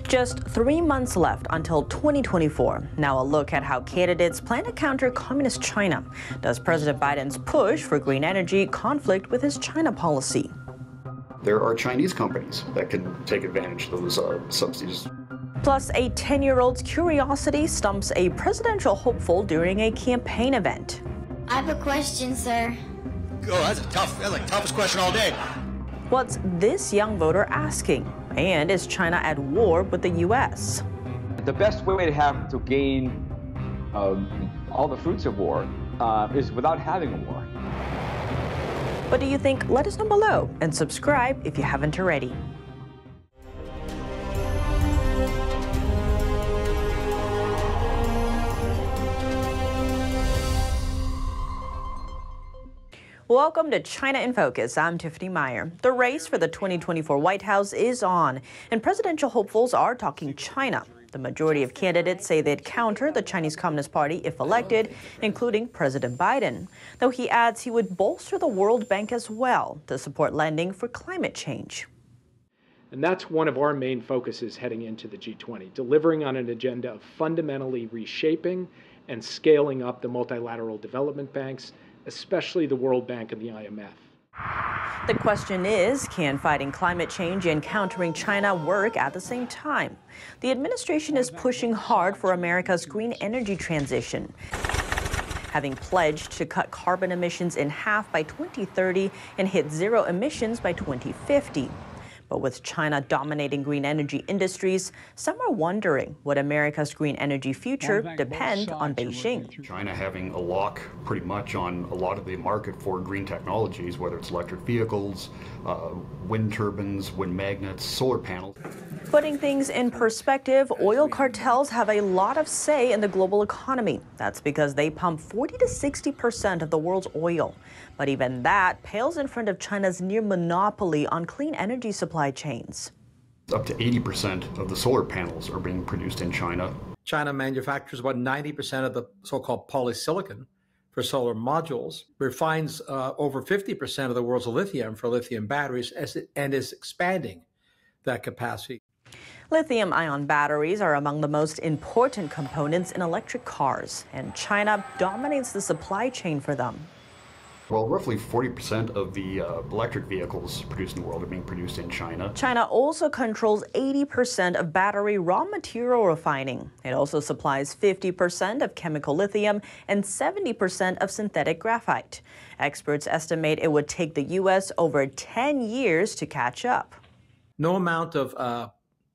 Just 3 months left until 2024. Now a look at how candidates plan to counter communist China. Does President Biden's push for green energy conflict with his China policy? There are Chinese companies that can take advantage of those subsidies. Plus, a 10-year-old's curiosity stumps a presidential hopeful during a campaign event. I have a question, sir. Oh, that's the toughest question all day. What's this young voter asking? And is China at war with the U.S.? The best way to gain all the fruits of war is without having a war. What do you think? Let us know below and subscribe if you haven't already. Welcome to China in Focus. I'm Tiffany Meyer. The race for the 2024 White House is on, and presidential hopefuls are talking China. The majority of candidates say they'd counter the Chinese Communist Party if elected, including President Biden, though he adds he would bolster the World Bank as well to support lending for climate change. And that's one of our main focuses heading into the G20, delivering on an agenda of fundamentally reshaping and scaling up the multilateral development banks, especially the World Bank and the IMF. The question is, can fighting climate change and countering China work at the same time? The administration is pushing hard for America's green energy transition, having pledged to cut carbon emissions in half by 2030 and hit zero emissions by 2050. But with China dominating green energy industries, some are wondering, would America's green energy future depend on Beijing? China having a lock pretty much on a lot of the market for green technologies, whether it's electric vehicles, wind turbines, wind magnets, solar panels. Putting things in perspective, oil cartels have a lot of say in the global economy. That's because they pump 40 to 60% of the world's oil. But even that pales in front of China's near monopoly on clean energy supply chains. Up to 80% of the solar panels are being produced in China. China manufactures about 90% of the so-called polysilicon for solar modules, refines over 50% of the world's lithium for lithium batteries, and is expanding that capacity. Lithium-ion batteries are among the most important components in electric cars, and China dominates the supply chain for them. Well, roughly 40% of the electric vehicles produced in the world are being produced in China. China also controls 80% of battery raw material refining. It also supplies 50% of chemical lithium and 70% of synthetic graphite. Experts estimate it would take the U.S. over 10 years to catch up. No amount of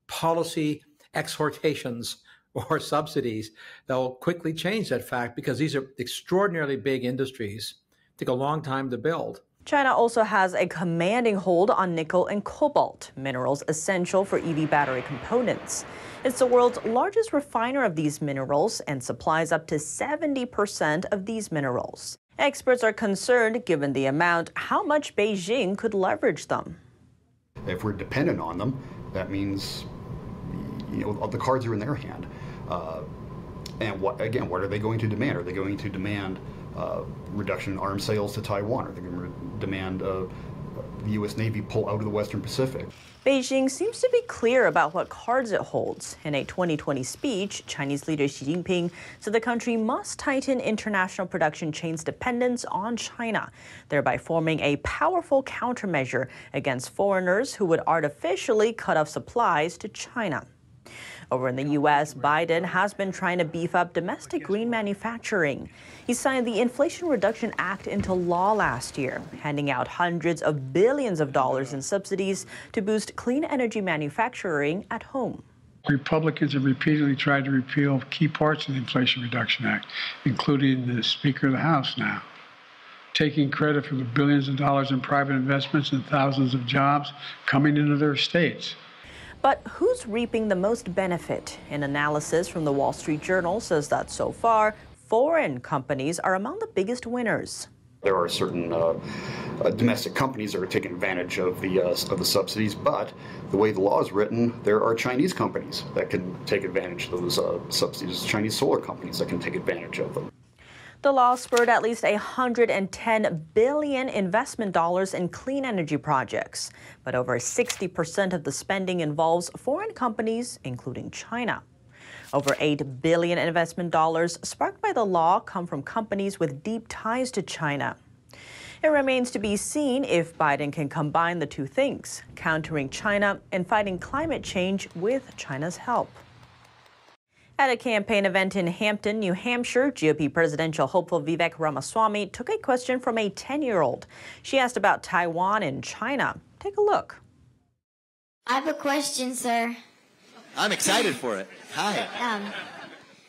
policy exhortations or subsidies that will quickly change that fact, because these are extraordinarily big industries. Take a long time to build. China also has a commanding hold on nickel and cobalt, minerals essential for EV battery components. It's the world's largest refiner of these minerals and supplies up to 70% of these minerals. Experts are concerned, given the amount, how much Beijing could leverage them. If we're dependent on them, that means the cards are in their hand. And what are they going to demand? Are they going to demand reduction in arms sales to Taiwan? Are they going to demand the U.S. Navy pull out of the Western Pacific? Beijing seems to be clear about what cards it holds. In a 2020 speech, Chinese leader Xi Jinping said the country must tighten international production chains' dependence on China, thereby forming a powerful countermeasure against foreigners who would artificially cut off supplies to China. Over in the U.S., Biden has been trying to beef up domestic green manufacturing. He signed the Inflation Reduction Act into law last year, handing out hundreds of billions of dollars in subsidies to boost clean energy manufacturing at home. Republicans have repeatedly tried to repeal key parts of the Inflation Reduction Act, including the Speaker of the House now, taking credit for the billions of dollars in private investments and thousands of jobs coming into their states. But who's reaping the most benefit? An analysis from the Wall Street Journal says that so far, foreign companies are among the biggest winners. There are certain domestic companies that are taking advantage of the subsidies, but the way the law is written, there are Chinese companies that can take advantage of those subsidies, Chinese solar companies that can take advantage of them. The law spurred at least $110 billion investment dollars in clean energy projects. But over 60% of the spending involves foreign companies, including China. Over $8 billion investment dollars sparked by the law come from companies with deep ties to China. It remains to be seen if Biden can combine the two things, countering China and fighting climate change with China's help. At a campaign event in Hampton, New Hampshire, GOP presidential hopeful Vivek Ramaswamy took a question from a 10-year-old. She asked about Taiwan and China. Take a look. I have a question, sir. I'm excited for it. Hi.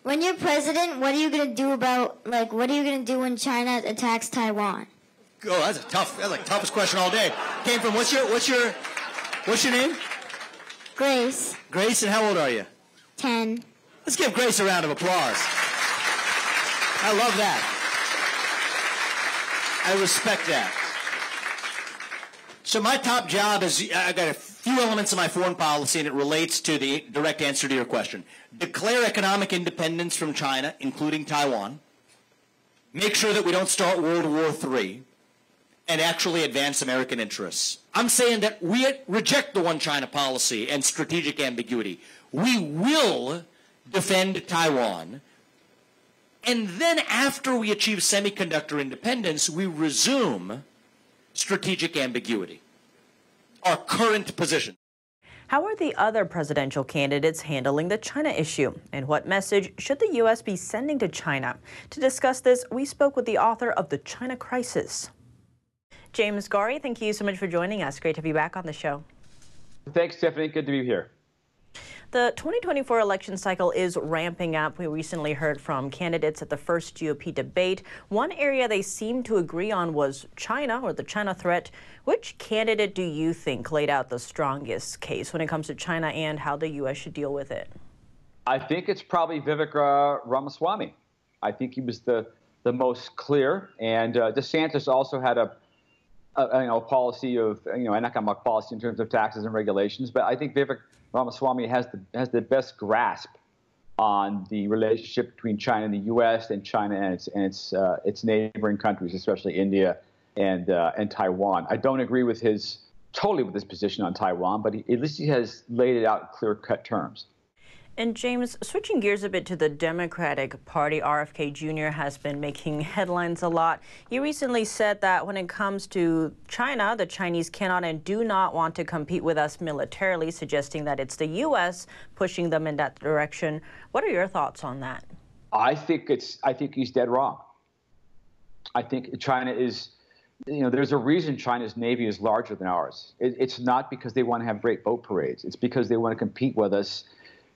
When you're president, what are you going to do what are you going to do when China attacks Taiwan? Oh, that's the toughest question all day. Came from what's your name? Grace. Grace, and how old are you? 10. Let's give Grace a round of applause. I love that. I respect that. So my top job is, I got a few elements of my foreign policy, and it relates to the direct answer to your question. Declare economic independence from China, including Taiwan. Make sure that we don't start World War III, and actually advance American interests. I'm saying that we reject the one China policy and strategic ambiguity. We will defend Taiwan, and then after we achieve semiconductor independence, we resume strategic ambiguity, our current position. How are the other presidential candidates handling the China issue? And what message should the U.S. be sending to China? To discuss this, we spoke with the author of The China Crisis. James Gari, thank you so much for joining us. Great to be back on the show. Thanks, Tiffany. Good to be here. The 2024 election cycle is ramping up. We recently heard from candidates at the first GOP debate. One area they seemed to agree on was China, or the China threat. Which candidate do you think laid out the strongest case when it comes to China and how the U.S. should deal with it? I think it's probably Vivek Ramaswamy. I think he was the most clear. And DeSantis also had a policy of, an economic policy in terms of taxes and regulations. But I think Vivek Ramaswamy has the best grasp on the relationship between China and the U.S. and China and its neighboring countries, especially India and Taiwan. I don't agree totally with his position on Taiwan, but at least he has laid it out in clear-cut terms. And James, switching gears a bit to the Democratic Party, RFK Jr. has been making headlines a lot. He recently said that when it comes to China, the Chinese cannot and do not want to compete with us militarily, suggesting that it's the U.S. pushing them in that direction. What are your thoughts on that? I think he's dead wrong. I think China is, there's a reason China's Navy is larger than ours. It's not because they want to have great boat parades. It's because they want to compete with us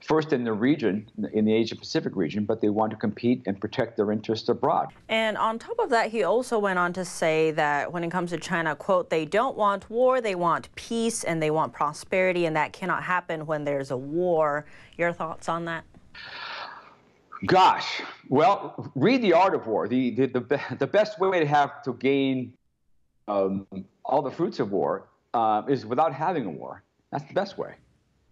first in the region, in the Asia-Pacific region, but they want to compete and protect their interests abroad. And on top of that, he also went on to say that when it comes to China, quote, they don't want war, they want peace, and they want prosperity, and that cannot happen when there's a war. Your thoughts on that? Gosh, well, read The Art of War. The best way to gain all the fruits of war is without having a war. That's the best way.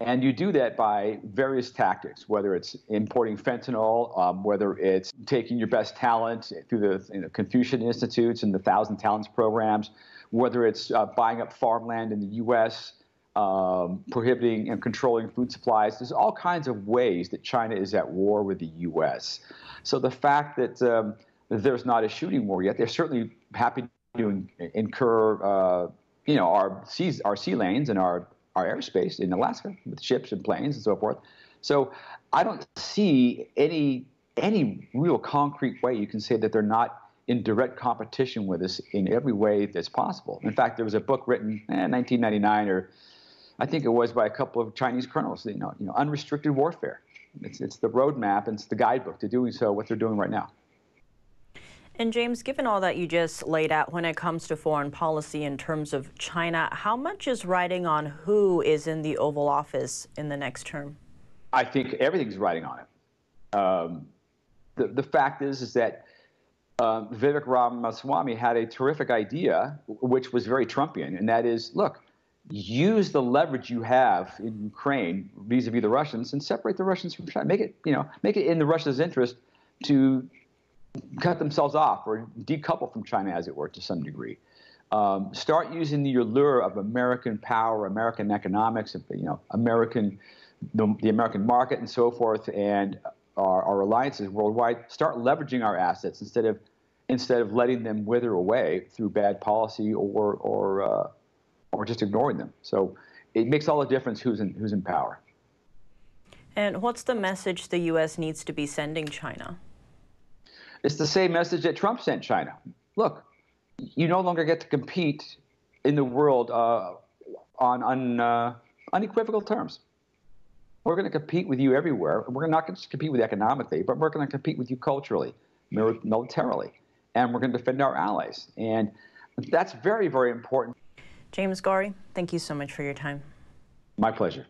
And you do that by various tactics, whether it's importing fentanyl, whether it's taking your best talent through the Confucian Institutes and the 1,000 Talents programs, whether it's buying up farmland in the U.S., prohibiting and controlling food supplies. There's all kinds of ways that China is at war with the U.S. So the fact that there's not a shooting war yet, they're certainly happy to incur, our sea lanes and our airspace in Alaska with ships and planes and so forth. So I don't see any real concrete way you can say that they're not in direct competition with us in every way that's possible. In fact, there was a book written in 1999, or I think it was by a couple of Chinese colonels, Unrestricted Warfare. It's the roadmap and it's the guidebook to doing so, what they're doing right now. And James, given all that you just laid out when it comes to foreign policy in terms of China, how much is riding on who is in the Oval Office in the next term? I think everything's riding on it. The fact is that Vivek Ramaswamy had a terrific idea, which was very Trumpian, and that is, look, use the leverage you have in Ukraine vis-a-vis the Russians and separate the Russians from China. Make it in the Russians' interest to cut themselves off or decouple from China, as it were, to some degree. Start using the allure of American power, American economics, American, the American market, and so forth, and our alliances worldwide. Start leveraging our assets instead of letting them wither away through bad policy or just ignoring them. So it makes all the difference who's in power. And what's the message the U.S. needs to be sending China? It's the same message that Trump sent China. Look, you no longer get to compete in the world on unequivocal terms. We're going to compete with you everywhere. We're not going to compete with you economically, but we're going to compete with you culturally, militarily, and we're going to defend our allies. And that's very, very important. James Ghauri, thank you so much for your time. My pleasure.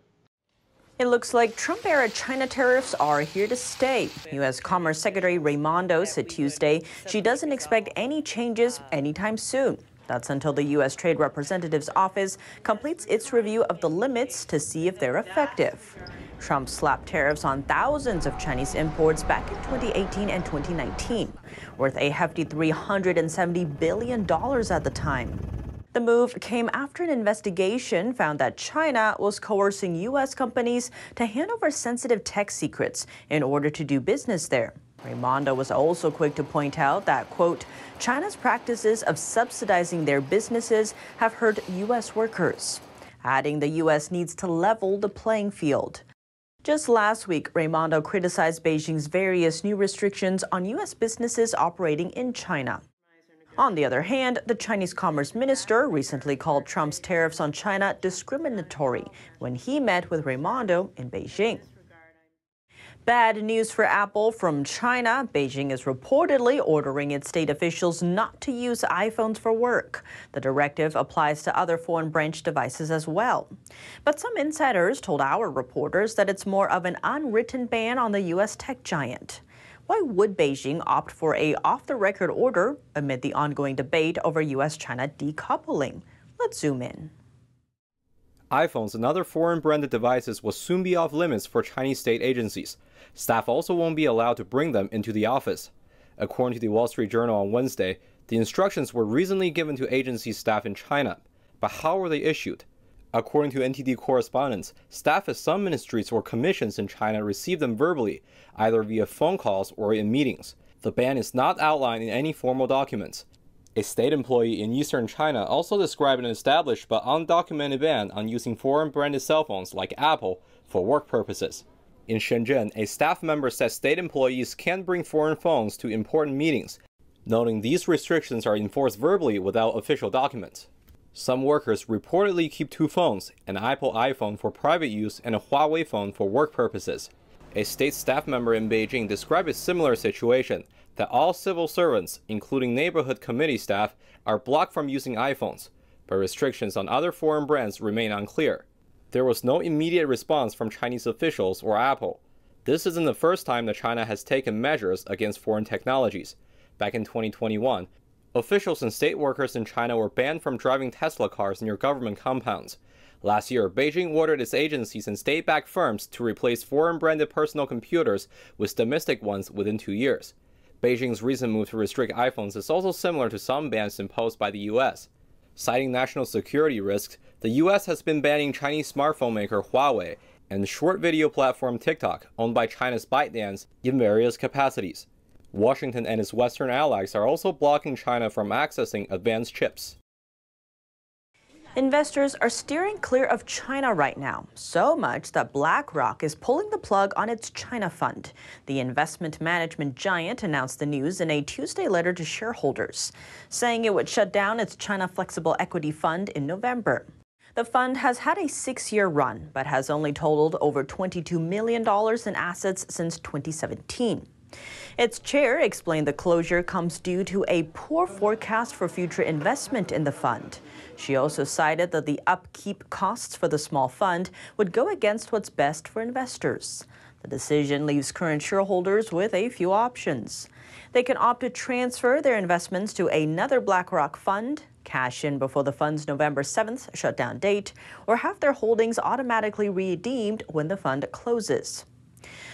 It looks like Trump-era China tariffs are here to stay. U.S. Commerce Secretary Raimondo said Tuesday she doesn't expect any changes anytime soon. That's until the U.S. Trade Representative's office completes its review of the limits to see if they're effective. Trump slapped tariffs on thousands of Chinese imports back in 2018 and 2019, worth a hefty $370 billion at the time. The move came after an investigation found that China was coercing U.S. companies to hand over sensitive tech secrets in order to do business there. Raimondo was also quick to point out that, quote, China's practices of subsidizing their businesses have hurt U.S. workers, adding the U.S. needs to level the playing field. Just last week, Raimondo criticized Beijing's various new restrictions on U.S. businesses operating in China. On the other hand, the Chinese Commerce Minister recently called Trump's tariffs on China discriminatory when he met with Raimondo in Beijing. Bad news for Apple from China. Beijing is reportedly ordering its state officials not to use iPhones for work. The directive applies to other foreign branch devices as well. But some insiders told our reporters that it's more of an unwritten ban on the U.S. tech giant. Why would Beijing opt for a off-the-record order amid the ongoing debate over U.S.-China decoupling? Let's zoom in. iPhones and other foreign-branded devices will soon be off limits for Chinese state agencies. Staff also won't be allowed to bring them into the office. According to the Wall Street Journal on Wednesday, the instructions were recently given to agency staff in China. But how were they issued? According to NTD correspondents, staff at some ministries or commissions in China received them verbally, either via phone calls or in meetings. The ban is not outlined in any formal documents. A state employee in eastern China also described an established but undocumented ban on using foreign-branded cell phones like Apple for work purposes. In Shenzhen, a staff member said state employees can't bring foreign phones to important meetings, noting these restrictions are enforced verbally without official documents. Some workers reportedly keep two phones, an Apple iPhone for private use and a Huawei phone for work purposes. A state staff member in Beijing described a similar situation, that all civil servants, including neighborhood committee staff, are blocked from using iPhones, but restrictions on other foreign brands remain unclear. There was no immediate response from Chinese officials or Apple. This isn't the first time that China has taken measures against foreign technologies. Back in 2021, officials and state workers in China were banned from driving Tesla cars near government compounds. Last year, Beijing ordered its agencies and state-backed firms to replace foreign-branded personal computers with domestic ones within 2 years. Beijing's recent move to restrict iPhones is also similar to some bans imposed by the U.S. Citing national security risks, the U.S. has been banning Chinese smartphone maker Huawei and short video platform TikTok, owned by China's ByteDance, in various capacities. Washington and its Western allies are also blocking China from accessing advanced chips. Investors are steering clear of China right now, so much that BlackRock is pulling the plug on its China fund. The investment management giant announced the news in a Tuesday letter to shareholders, saying it would shut down its China Flexible Equity Fund in November. The fund has had a 6-year run, but has only totaled over $22 million in assets since 2017. Its chair explained the closure comes due to a poor forecast for future investment in the fund. She also cited that the upkeep costs for the small fund would go against what's best for investors. The decision leaves current shareholders with a few options. They can opt to transfer their investments to another BlackRock fund, cash in before the fund's November 7th shutdown date, or have their holdings automatically redeemed when the fund closes.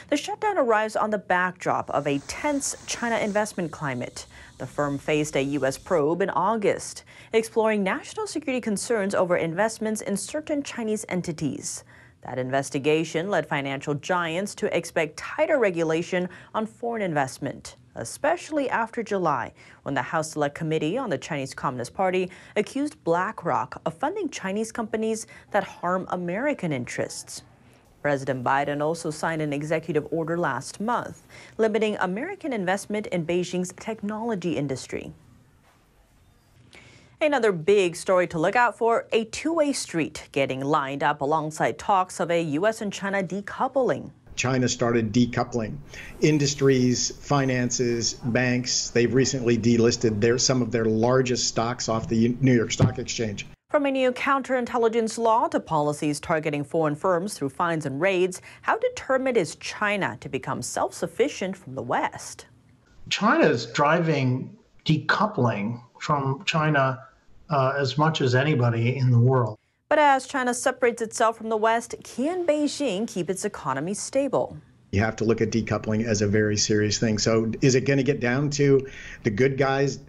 The shutdown arrives on the backdrop of a tense China investment climate. The firm faced a U.S. probe in August, exploring national security concerns over investments in certain Chinese entities. That investigation led financial giants to expect tighter regulation on foreign investment, especially after July, when the House Select Committee on the Chinese Communist Party accused BlackRock of funding Chinese companies that harm American interests. President Biden also signed an executive order last month, limiting American investment in Beijing's technology industry. Another big story to look out for, a two-way street getting lined up alongside talks of a U.S. and China decoupling. China started decoupling industries, finances, banks. They've recently delisted some of their largest stocks off the New York Stock Exchange. From a new counterintelligence law to policies targeting foreign firms through fines and raids, how determined is China to become self-sufficient from the West? China is driving decoupling from China as much as anybody in the world. But as China separates itself from the West, can Beijing keep its economy stable? You have to look at decoupling as a very serious thing. So is it going to get down to the good guys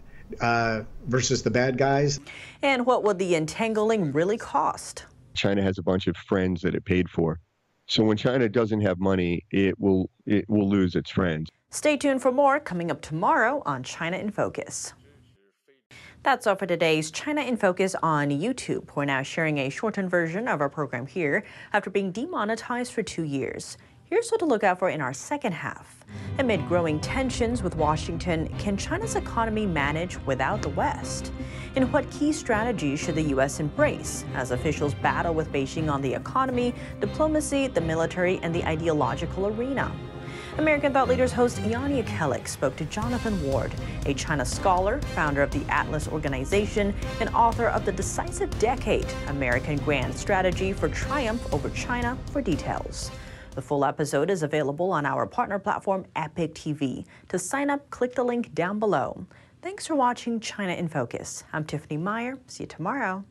versus the bad guys? And what would the entangling really cost? China has a bunch of friends that it paid for. So when China doesn't have money, it will lose its friends. Stay tuned for more coming up tomorrow on China in Focus. That's all for today's China in Focus on YouTube. We're now sharing a shortened version of our program here after being demonetized for 2 years. Here's what to look out for in our second half. Amid growing tensions with Washington, can China's economy manage without the West? And what key strategies should the U.S. embrace as officials battle with Beijing on the economy, diplomacy, the military, and the ideological arena? American Thought Leaders host Yanni Akelik spoke to Jonathan Ward, a China scholar, founder of the Atlas Organization, and author of The Decisive Decade, American Grand Strategy for Triumph over China, for details. The full episode is available on our partner platform, Epic TV. To sign up, click the link down below. Thanks for watching China in Focus. I'm Tiffany Meyer. See you tomorrow.